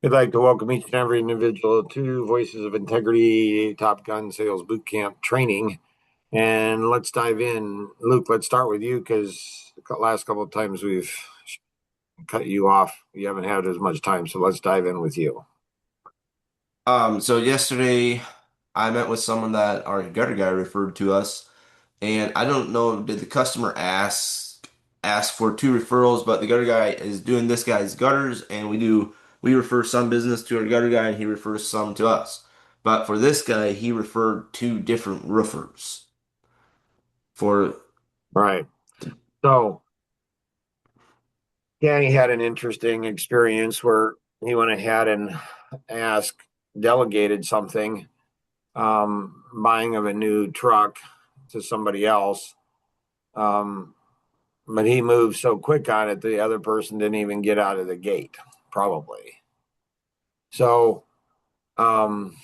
I'd like to welcome each and every individual to Voices of Integrity Top Gun Sales Bootcamp Training. And let's dive in. Luke, let's start with you because the last couple of times we've cut you off. You haven't had as much time. So let's dive in with you. So yesterday I met with someone that our gutter guy referred to us, and I don't know, did the customer ask for two referrals, but the gutter guy is doing this guy's gutters, and we refer some business to our gutter guy and he refers some to us. But for this guy, he referred two different roofers for Right. So Danny had an interesting experience where he went ahead and asked, delegated something, buying of a new truck to somebody else. Um, but he moved so quick on it, the other person didn't even get out of the gate, probably. So, um,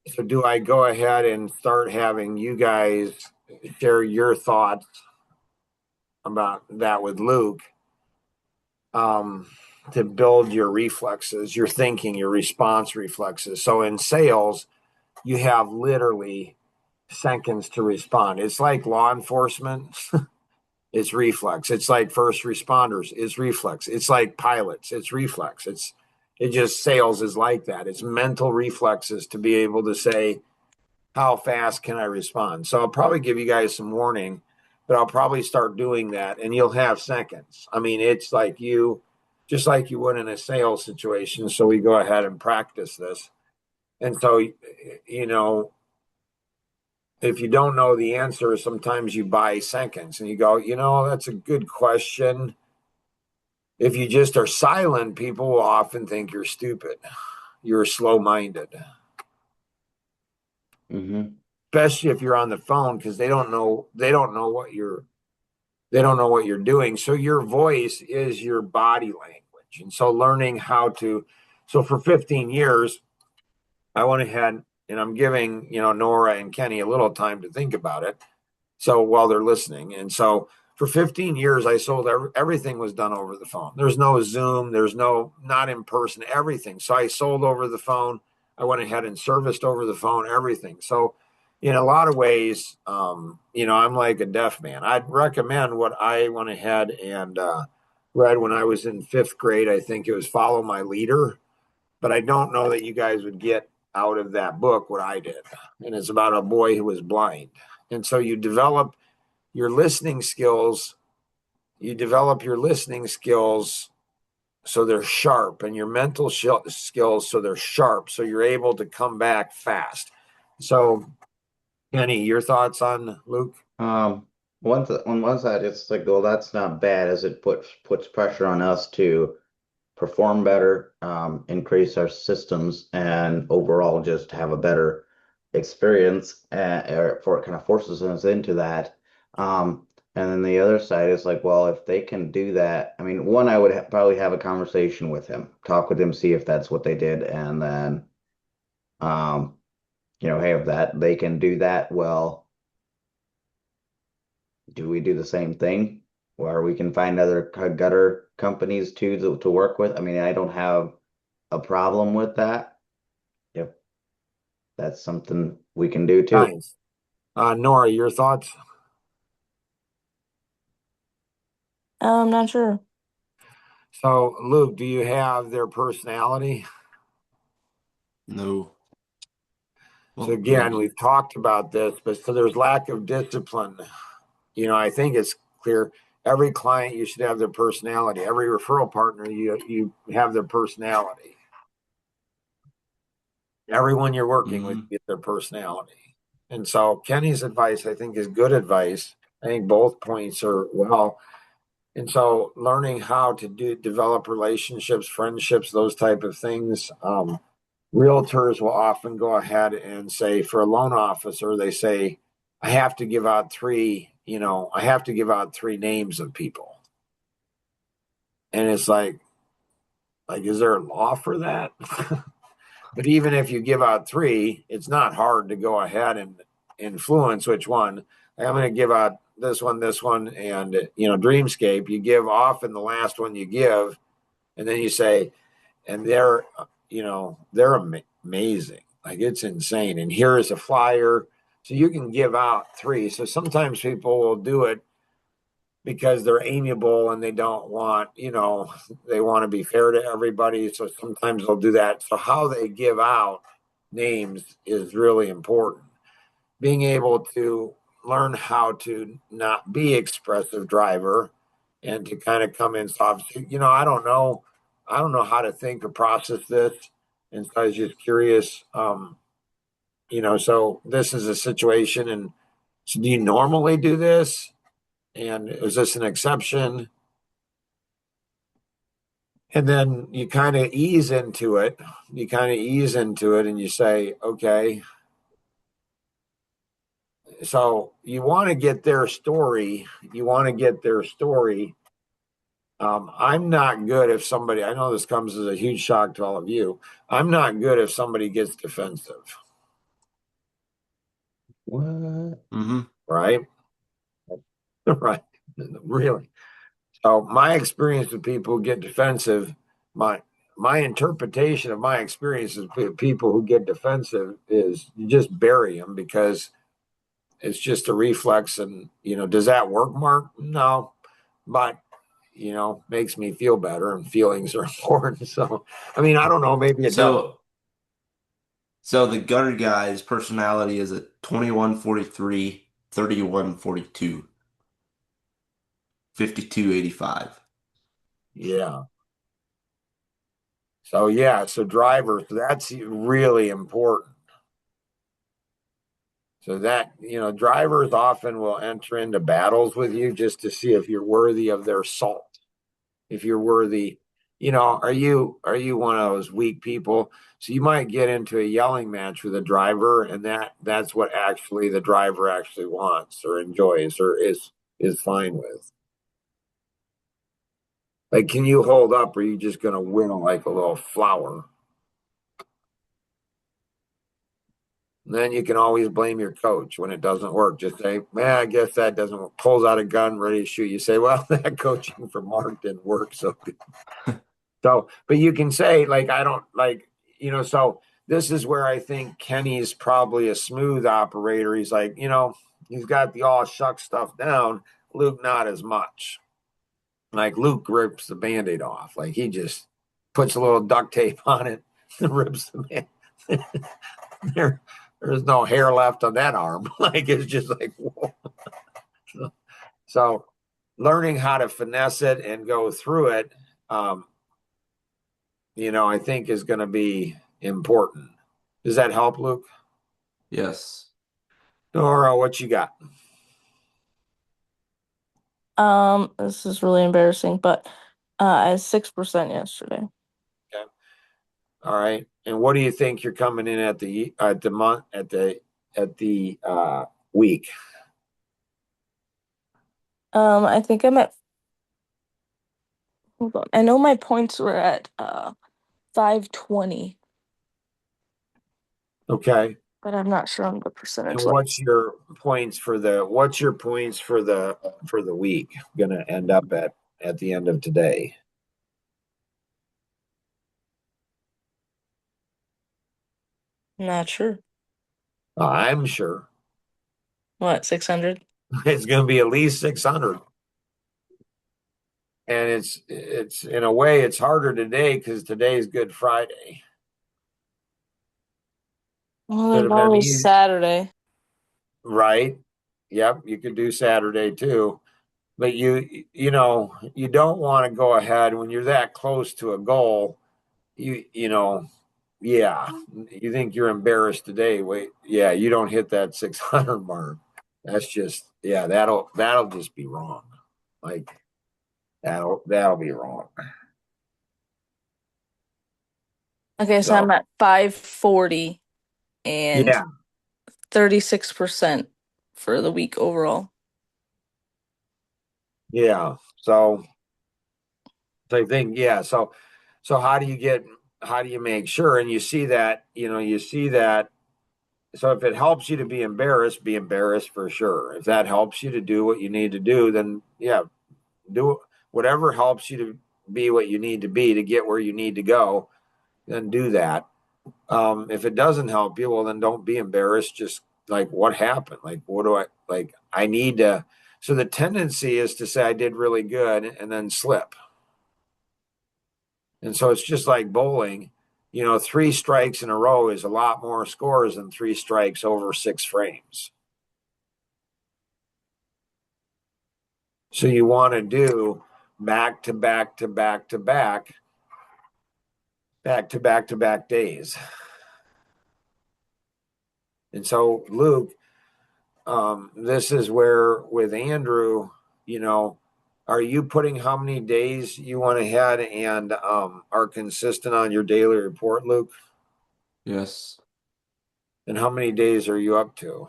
so do I go ahead and start having you guys share your thoughts about that with Luke, um, to build your reflexes, your thinking, your response reflexes? So in sales, you have literally seconds to respond. It's like law enforcement. It's reflex. It's like first responders. It's reflex. It's like pilots. It's reflex. It just sales is like that. It's mental reflexes to be able to say, how fast can I respond? So I'll probably give you guys some warning, but I'll probably start doing that and you'll have seconds. I mean, it's like just like you would in a sales situation. So we go ahead and practice this. And so, you know, if you don't know the answer, sometimes you buy seconds and you go, that's a good question. If you just are silent, people will often think you're stupid. You're slow minded, hmm especially if you're on the phone because they don't know what you're doing. So your voice is your body language. And so learning how to, so for 15 years, I went ahead and I'm giving, Nora and Kenny a little time to think about it. So while they're listening. And so for 15 years, I sold everything was done over the phone. There's no Zoom, there's no, not in person, everything. So I sold over the phone. I went ahead and serviced over the phone, everything. So in a lot of ways, I'm like a deaf man. I'd recommend what I went ahead and read when I was in fifth grade. I think it was Follow My Leader, but I don't know that you guys would get out of that book what I did. And it's about a boy who was blind. And so your listening skills, you develop your listening skills so they're sharp and your mental skills so they're sharp so you're able to come back fast. So, Kenny, your thoughts on Luke? Um, on one side, it's like, well, that's not bad as it puts pressure on us to perform better, increase our systems, and overall just have a better experience. Or for it kind of forces us into that. And then the other side is like, well, if they can do that, I mean, one, I would probably have a conversation with him, talk with him, see if that's what they did, and then, um, hey, if that they can do that, well, do we do the same thing? Where we can find other gutter companies too to work with. I mean, I don't have a problem with that. If that's something we can do too. Nice. Nora, your thoughts? I'm not sure. So, Luke, do you have their personality? No. So, Well, again, maybe. we've talked about this, but so there's lack of discipline. I think it's clear every client you should have their personality. Every referral partner you have their personality. Everyone you're working with hmm get their personality. And so Kenny's advice I think is good advice. I think both points are well. And so learning how to develop relationships, friendships, those type of things. Realtors will often go ahead and say for a loan officer, they say, I have to give out I have to give out three names of people. And it's like, is there a law for that? But even if you give out three, it's not hard to go ahead and influence which one. Like, I'm going to give out this one, and Dreamscape. You give off in the last one you give, and then you say, and they're they're amazing. Like it's insane. And here is a flyer, so you can give out 3. So sometimes people will do it because they're amiable and they don't want, they want to be fair to everybody. So sometimes they'll do that. So how they give out names is really important. Being able to learn how to not be expressive driver and to kind of come in soft. I don't know how to think or process this. And so I was just curious, so this is a situation. And so do you normally do this? And is this an exception? And then you kind of ease into it. You kind of ease into it and you say, okay, so you want to get their story. You want to get their story. I'm not good if somebody, I know this comes as a huge shock to all of you. I'm not good if somebody gets defensive, What? Mm-hmm. right? Right. Really. So my experience with people who get defensive, my interpretation of my experience with people who get defensive is you just bury them because it's just a reflex. And does that work, Mark? No, but makes me feel better, and feelings are important. So, I mean, I don't know, maybe it does. So the gutter guy's personality is a 2143, 3142, 5285. Yeah. So drivers, that's really important. So that, drivers often will enter into battles with you just to see if you're worthy of their salt. If you're worthy, are you one of those weak people? So you might get into a yelling match with a driver, and that's what actually the driver actually wants or enjoys or is fine with. Like, can you hold up, or are you just gonna win like a little flower? And then you can always blame your coach when it doesn't work. Just say, man, I guess that doesn't work. Pulls out a gun, ready to shoot. You say, well, that coaching for Mark didn't work. So, but you can say, like, I don't like, so this is where I think Kenny's probably a smooth operator. He's like, he's got the all shuck stuff down. Luke, not as much. Like Luke rips the band-aid off. Like he just puts a little duct tape on it and rips the band. There's no hair left on that arm. Like it's just like, whoa. So learning how to finesse it and go through it, I think is going to be important. Does that help, Luke? Yes. Nora, what you got? This is really embarrassing, but I had 6% yesterday. Okay. All right. And what do you think you're coming in at the month at the week? I think I'm at, hold on. I know my points were at 520, Okay. but I'm not sure on the And percentage. what's your points for the week gonna end up at the end of today? Not sure. I'm sure What, 600? it's gonna be at least 600. And it's in a way it's harder today because today's Good Friday. Well, Could there's have been always easy, Saturday. right? Yep, you could do Saturday too. But you don't want to go ahead when you're that close to a goal. Yeah, you think you're embarrassed today. Wait, yeah, you don't hit that 600 mark. That's just, yeah, that'll just be wrong. Like that'll be wrong. Okay, so So I'm at 540 and yeah, 36% for the week overall. yeah. So I think, yeah. So how do you make sure? And you see that, you see that. So if it helps you to be embarrassed for sure. If that helps you to do what you need to do, then yeah, do whatever helps you to be what you need to be to get where you need to go. then do that. If it doesn't help you, well, then don't be embarrassed. Just like, what happened? Like, what do I like? I need to. So the tendency is to say I did really good and then slip. And so it's just like bowling. 3 strikes in a row is a lot more scores than 3 strikes over 6 frames. So you want to do back to back to back to back, back to back to back days. And so, Luke, this is where with Andrew, are you putting how many days you went ahead and are consistent on your daily report, Luke? Yes. And how many days are you up to?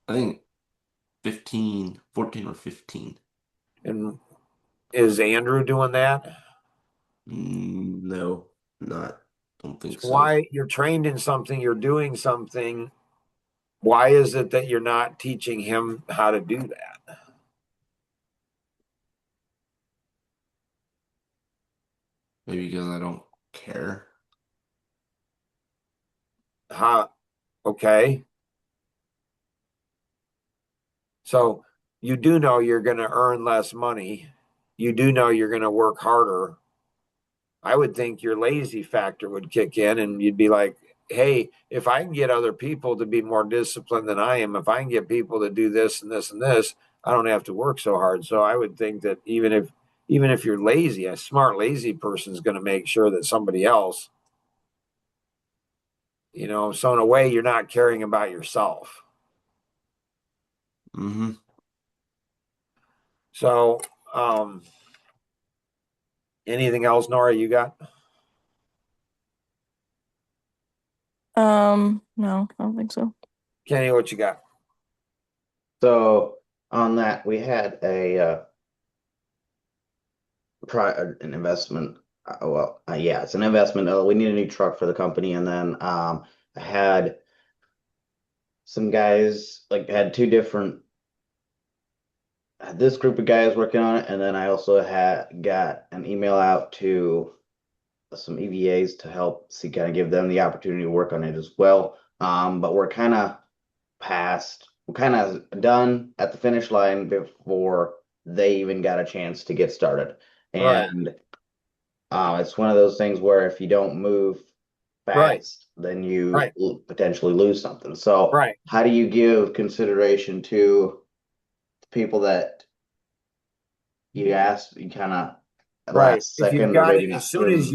I think 15, 14 or 15. And is Andrew doing that? No, don't think so. Why you're trained in something, you're doing something. Why is it that you're not teaching him how to do that? Maybe because I don't care. Okay. So you do know you're going to earn less money. You do know you're going to work harder. I would think your lazy factor would kick in and you'd be like, hey, if I can get other people to be more disciplined than I am, if I can get people to do this and this and this, I don't have to work so hard. So I would think that even if you're lazy, a smart lazy person is going to make sure that somebody else, so in a way you're not caring about yourself. Mm-hmm. So anything else, Nora, you got? No, I don't think so. Kenny, what you got? So on that, we had an investment. Yeah, it's an investment. We need a new truck for the company, and then I had some guys had two different. Had this group of guys working on it, and then I also had got an email out to some EVAs to help see kind of give them the opportunity to work on it as well. But we're kind of done at the finish line before they even got a chance to get started. Right. And it's one of those things where if you don't move Right. fast, then you Right. potentially lose something. So Right. how do you give consideration to people that you kind of Right. last If you've second or got maybe it, not? as soon as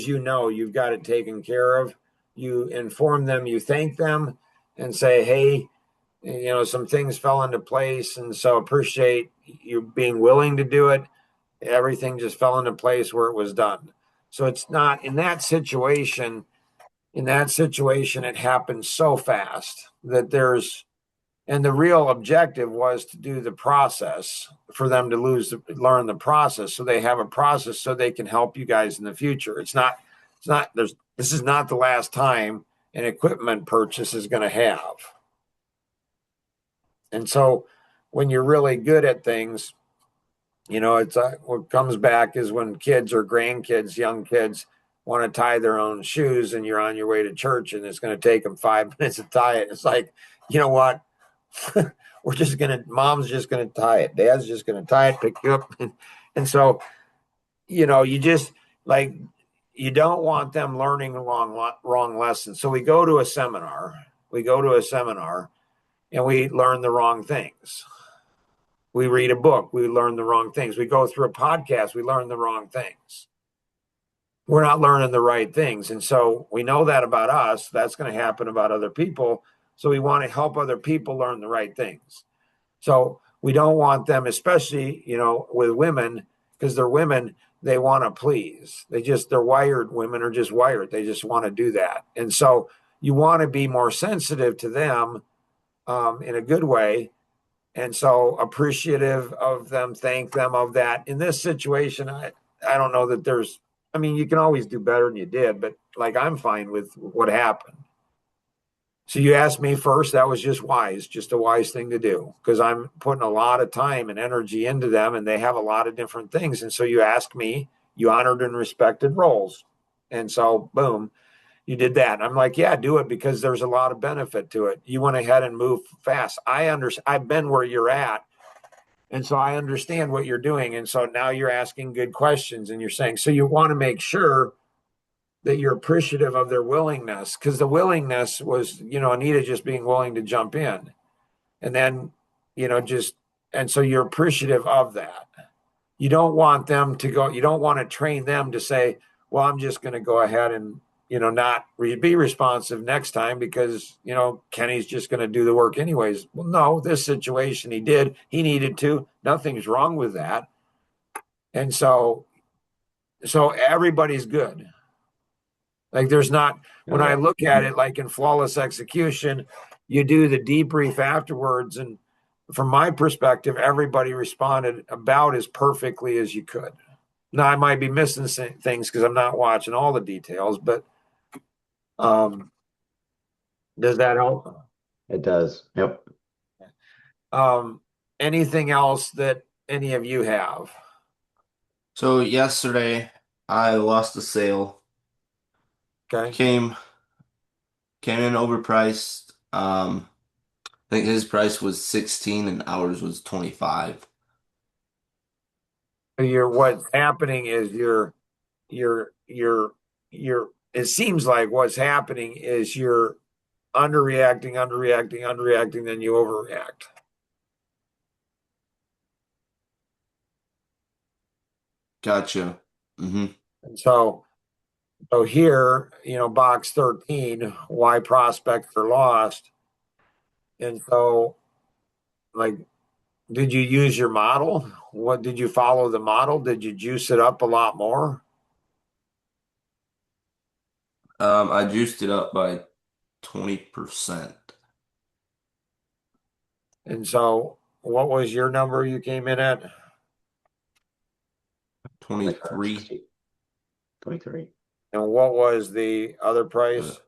you know you've got it taken care of, you inform them, you thank them and say, hey, some things fell into place. And so appreciate you being willing to do it. Everything just fell into place where it was done. So it's not in that situation, it happens so fast that and the real objective was to do the process for them to learn the process. So they have a process so they can help you guys in the future. This is not the last time an equipment purchase is going to have. And so when you're really good at things, it's what comes back is when kids or grandkids, young kids want to tie their own shoes and you're on your way to church and it's going to take them 5 minutes to tie it. It's like, you know what? Mom's just going to tie it. Dad's just going to tie it, pick you up. And so, you just like, you don't want them learning wrong lessons. So we go to a seminar and we learn the wrong things. We read a book, we learn the wrong things. We go through a podcast, we learn the wrong things. We're not learning the right things. And so we know that about us. That's going to happen about other people. So we want to help other people learn the right things. So we don't want them, especially, with women, because they're women, they want to please. They're wired. Women are just wired. They just want to do that. And so you want to be more sensitive to them in a good way. And so appreciative of them, thank them of that. In this situation, I don't know that you can always do better than you did, but I'm fine with what happened. So you asked me first, that was just a wise thing to do because I'm putting a lot of time and energy into them and they have a lot of different things. And so you asked me, you honored and respected roles. And so, boom, you did that. I'm like, yeah, do it because there's a lot of benefit to it. You went ahead and moved fast. I understand. I've been where you're at. And so I understand what you're doing. And so now you're asking good questions and you're saying, so you want to make sure that you're appreciative of their willingness, because the willingness was, Anita just being willing to jump in. And then, just, and so you're appreciative of that. You don't want them to go, you don't want to train them to say, well, I'm just going to go ahead and, not be responsive next time because, Kenny's just going to do the work anyways. Well, no, this situation he needed to, nothing's wrong with that. And so everybody's good. Like there's not, when I look at it, like in flawless execution, you do the debrief afterwards. And from my perspective, everybody responded about as perfectly as you could. Now I might be missing things because I'm not watching all the details, but does that help? It does. Yep. Anything else that any of you have? So yesterday I lost a sale. Okay. Came in overpriced. I think his price was 16 and ours was 25. What's happening is it seems like what's happening is you're underreacting, then you overreact. Gotcha. Mm-hmm. And so here, box 13, why prospects are lost. And so, like, did you use your model? What did you follow the model? Did you juice it up a lot more? I juiced it up by 20%. And so, what was your number you came in at? 23. 23. And what was the other price?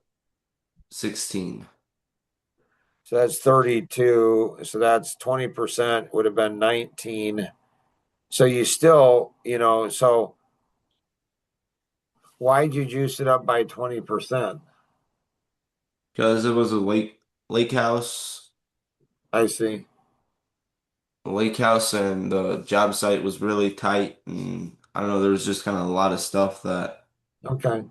16. So that's 32. So that's 20% would have been 19. So you still, so why'd you juice it up by 20%? Because it was a lake house. I see. The lake house and the job site was really tight, and I don't know, there was just kind of a lot of stuff that Okay.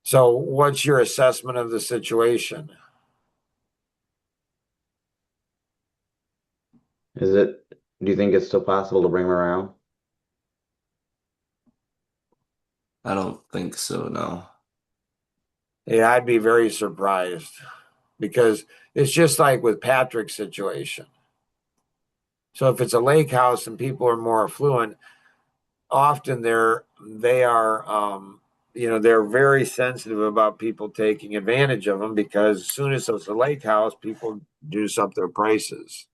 So what's your assessment of the situation? Do you think it's still possible to bring them around? I don't think so, no. Yeah, I'd be very surprised because it's just like with Patrick's situation. So if it's a lake house and people are more affluent, often they're very sensitive about people taking advantage of them because as soon as it's a lake house, people juice up their prices.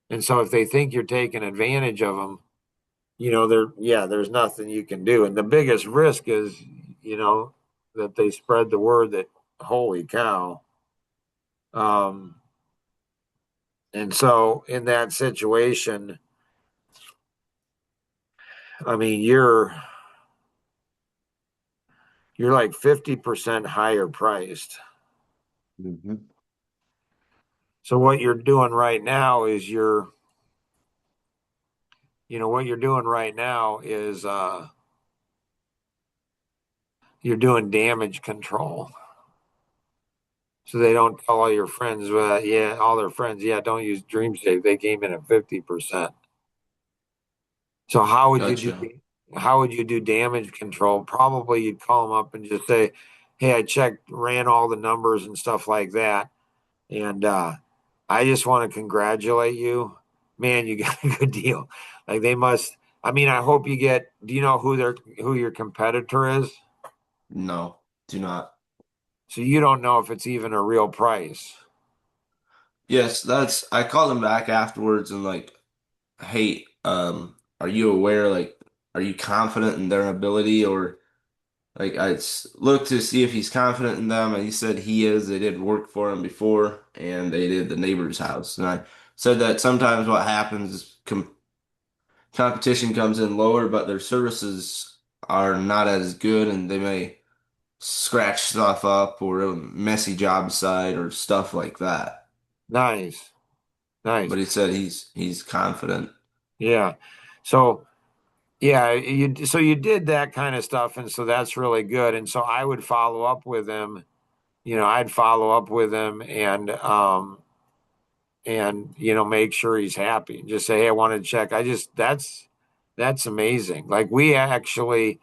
And so if they think you're taking advantage of them, there's nothing you can do. And the biggest risk is, that they spread the word that holy cow. And so in that situation, I mean, you're like 50% higher priced. Mm-hmm. So what you're doing right now is you're doing damage control. So they don't tell all your friends, all their friends, don't use DreamSafe. They came in at 50%. So Gotcha. how would you do damage control? Probably you'd call them up and just say, hey, I checked, ran all the numbers and stuff like that. And I just want to congratulate you. Man, you got a good deal. Like they must, I mean, I hope you get, do you know who your competitor is? No, do not. So you don't know if it's even a real price. Yes, I called him back afterwards and like, hey, are you aware, like, are you confident in their ability or like looked to see if he's confident in them and he said he is. They did work for him before and they did the neighbor's house. And I said that sometimes what happens is competition comes in lower, but their services are not as good and they may scratch stuff up or a messy job site or stuff like that. Nice, nice. But he said he's confident. Yeah. So yeah, you did that kind of stuff, and so that's really good. And so I would follow up with him. I'd follow up with him and make sure he's happy. Just say, hey, I want to check. That's amazing. Like we actually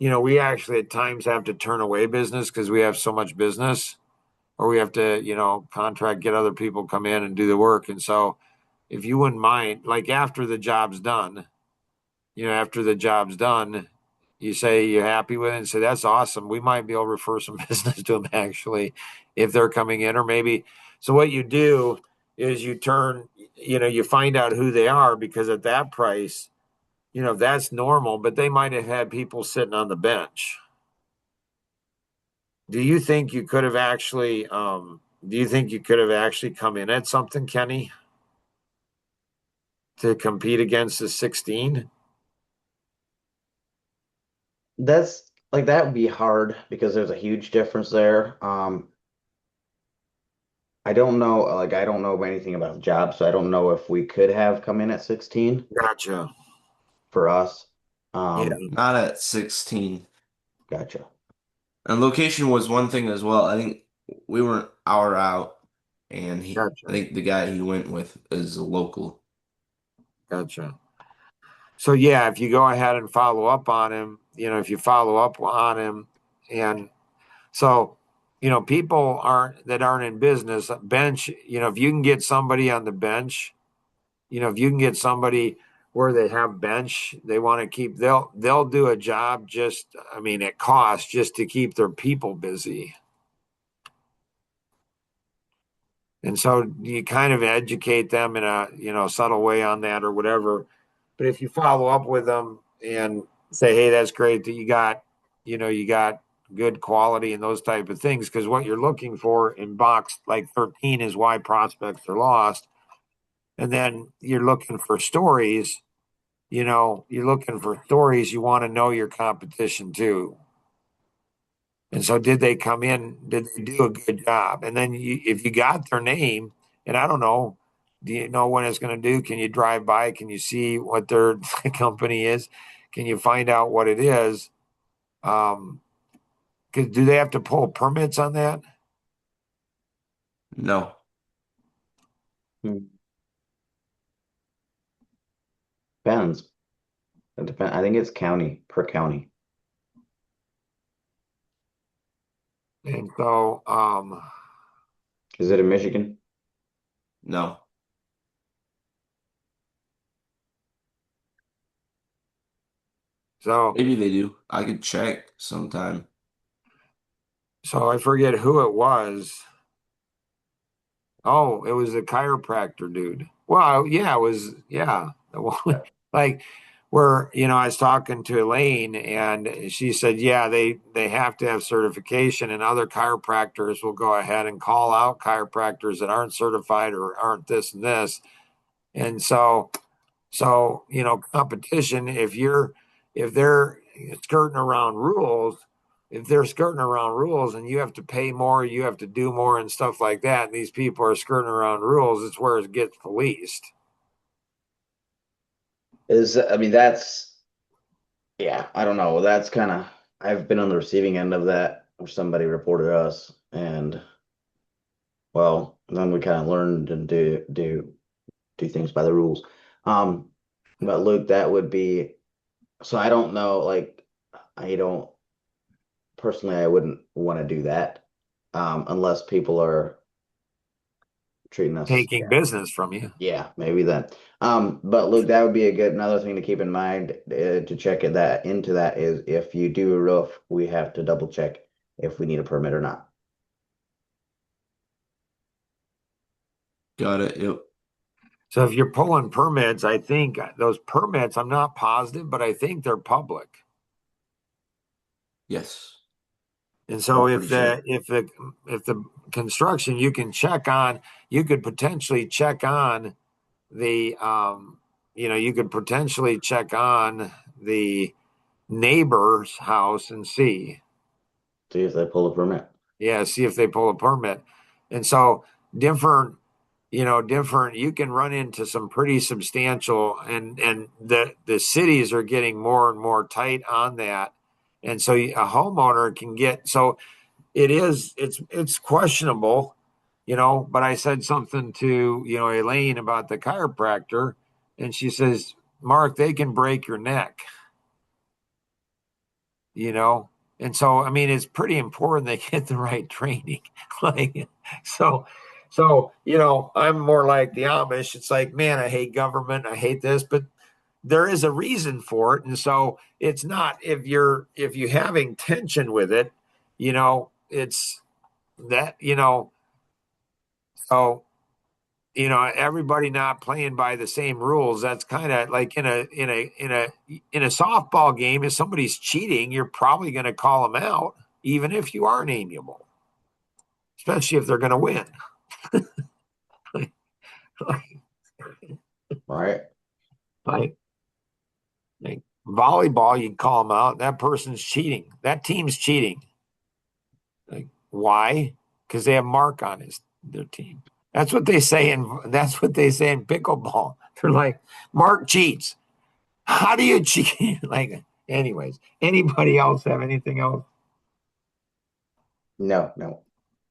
at times have to turn away business because we have so much business, or we have to, contract, get other people come in and do the work. And so if you wouldn't mind, like after the job's done, you say you're happy with it and say, that's awesome. We might be able to refer some business to them actually if they're coming in, or maybe. So what you do is you find out who they are, because at that price, that's normal, but they might have had people sitting on the bench. Do you think you could have actually, come in at something, Kenny, to compete against the 16? That's like that would be hard because there's a huge difference there. I don't know, like I don't know anything about jobs, so I don't know if we could have come in at 16 Gotcha. for us. Yeah. Not at 16. Gotcha. And location was one thing as well. I think we were an hour out, and I Gotcha. think the guy he went with is a local. Gotcha. So yeah, if you go ahead and follow up on him, if you follow up on him, and so, people that aren't in business bench, if you can get somebody on the bench, if you can get somebody where they have bench, they want to keep, they'll do a job just, I mean, it costs just to keep their people busy. And so you kind of educate them in a, subtle way on that or whatever. But if you follow up with them and say, hey, that's great that you got good quality and those type of things, because what you're looking for in box like 13 is why prospects are lost. And then you're looking for stories, you want to know your competition too. And so, did they come in? Did they do a good job? And then, if you got their name, and I don't know, do you know when it's going to do? Can you drive by? Can you see what their company is? Can you find out what it is? 'Cause do they have to pull permits on that? No. Hmm. Depends. It depends. I think it's county per county. And so, Is it in Michigan? No. so, Maybe they do. I could check sometime. so I forget who it was. Oh, it was a chiropractor dude. Well, yeah, it was, yeah. Like where, I was talking to Elaine and she said, yeah, they have to have certification, and other chiropractors will go ahead and call out chiropractors that aren't certified or aren't this and this. And so, competition, if they're skirting around rules, if they're skirting around rules and you have to pay more, you have to do more and stuff like that, and these people are skirting around rules, it's where it gets policed. I mean, yeah, I don't know. That's kind of, I've been on the receiving end of that where somebody reported us and well, then we kind of learned and do things by the rules. Um, but Luke, that would be, so I don't know, like, I don't, personally, I wouldn't want to do that, unless people are treating us. Taking business from you. Yeah, maybe that. But Luke, that would be a good another thing to keep in mind to check that into that is if you do a roof, we have to double check if we need a permit or not. Got it. Yep. So if you're pulling permits, I think those permits, I'm not positive, but I think they're public. Yes. And so I'm if pretty sure. the construction, you could potentially check on the, you could potentially check on the neighbor's house and see. See if they pull a permit. Yeah, see if they pull a permit. And so different, you can run into some pretty substantial, and the cities are getting more and more tight on that. And so a homeowner can get, so it's questionable, but I said something to, Elaine about the chiropractor, and she says, Mark, they can break your neck, you know? And so, I mean, it's pretty important they get the right training. Like, so, I'm more like the Amish. It's like, man, I hate government. I hate this, but there is a reason for it. And so it's not, if you having tension with it, it's that, so, everybody not playing by the same rules. That's kind of like in a softball game. If somebody's cheating, you're probably going to call them out, even if you aren't amiable, especially if they're going to win. Right. Like, like volleyball, you call them out. That person's cheating. That team's cheating. Like, why? Because they have Mark on their team. That's what they say in pickleball. They're like, Mark cheats. How do you cheat? Like, anyways, anybody else have anything else? No.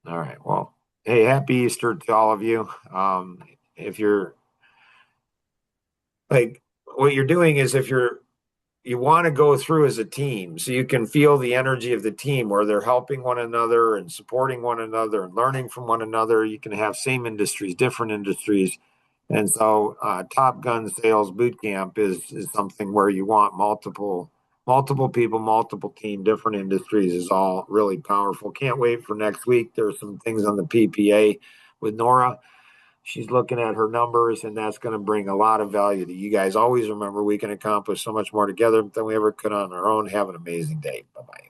All right. Well, hey, happy Easter to all of you. If you're like, what you're doing is, if you want to go through as a team, so you can feel the energy of the team where they're helping one another and supporting one another and learning from one another. You can have same industries, different industries. And so Top Gun Sales Boot Camp is something where you want multiple people, multiple team, different industries is all really powerful. Can't wait for next week. There's some things on the PPA with Nora. She's looking at her numbers, and that's going to bring a lot of value to you guys. Always remember, we can accomplish so much more together than we ever could on our own. Have an amazing day. Bye-bye.